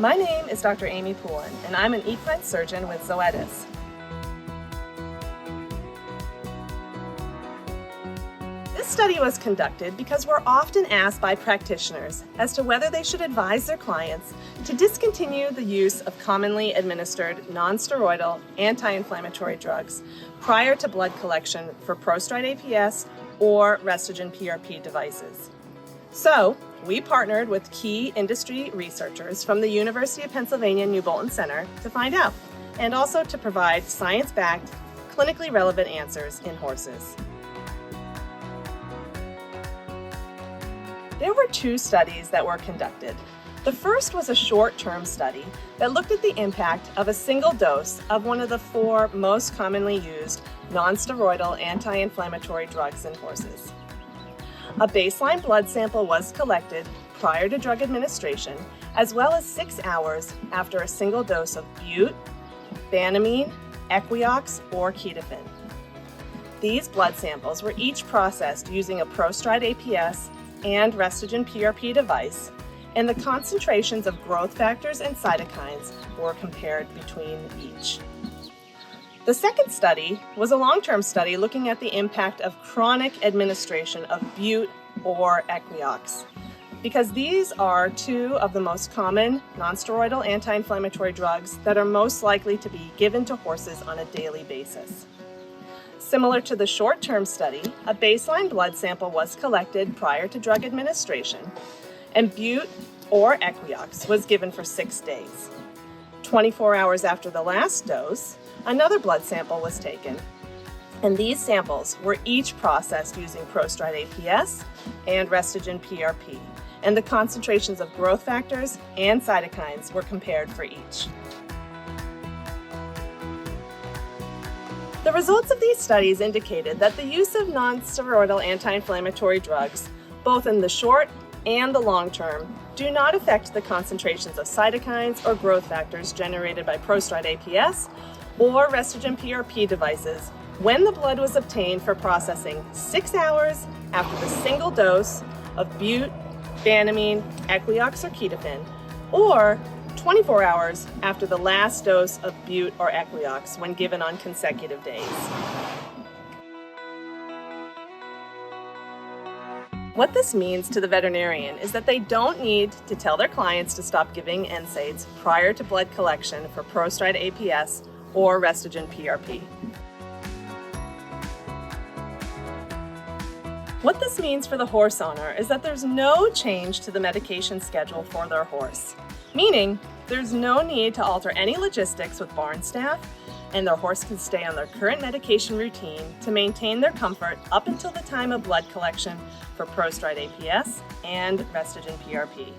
My name is Dr. Amy Poulin, and I'm an equine surgeon with Zoetis. This study was conducted because we're often asked by practitioners as to whether they should advise their clients to discontinue the use of commonly administered non-steroidal anti-inflammatory drugs prior to blood collection for Prostride APS or Restigen PRP devices. So, we partnered with key industry researchers from the University of Pennsylvania New Bolton Center to find out, and also to provide science-backed, clinically relevant answers in horses. There were two studies that were conducted. The first was a short-term study that looked at the impact of a single dose of one of the 4 most commonly used non-steroidal anti-inflammatory drugs in horses. A baseline blood sample was collected prior to drug administration, as well as 6 hours after a single dose of bute, banamine, Equiox, or Ketaphin. These blood samples were each processed using a Prostride APS and Restigen PRP device, and the concentrations of growth factors and cytokines were compared between each. The second study was a long-term study looking at the impact of chronic administration of bute or Equiox, because these are 2 of the most common non-steroidal anti-inflammatory drugs that are most likely to be given to horses on a daily basis. Similar to the short-term study, a baseline blood sample was collected prior to drug administration, and bute or Equiox was given for 6 days. 24 hours after the last dose, another blood sample was taken, and these samples were each processed using Prostride APS and Restigen PRP, and the concentrations of growth factors and cytokines were compared for each. The results of these studies indicated that the use of non-steroidal anti-inflammatory drugs, both in the short and the long term, do not affect the concentrations of cytokines or growth factors generated by Prostride APS or Restigen PRP devices when the blood was obtained for processing 6 hours after the single dose of bute, banamine, Equiox, or Ketaphin, or 24 hours after the last dose of bute or Equiox when given on consecutive days. What this means to the veterinarian is that they don't need to tell their clients to stop giving NSAIDs prior to blood collection for Prostride APS or Restigen PRP. What this means for the horse owner is that there's no change to the medication schedule for their horse, meaning there's no need to alter any logistics with barn staff, and their horse can stay on their current medication routine to maintain their comfort up until the time of blood collection for Prostride APS and Restigen PRP.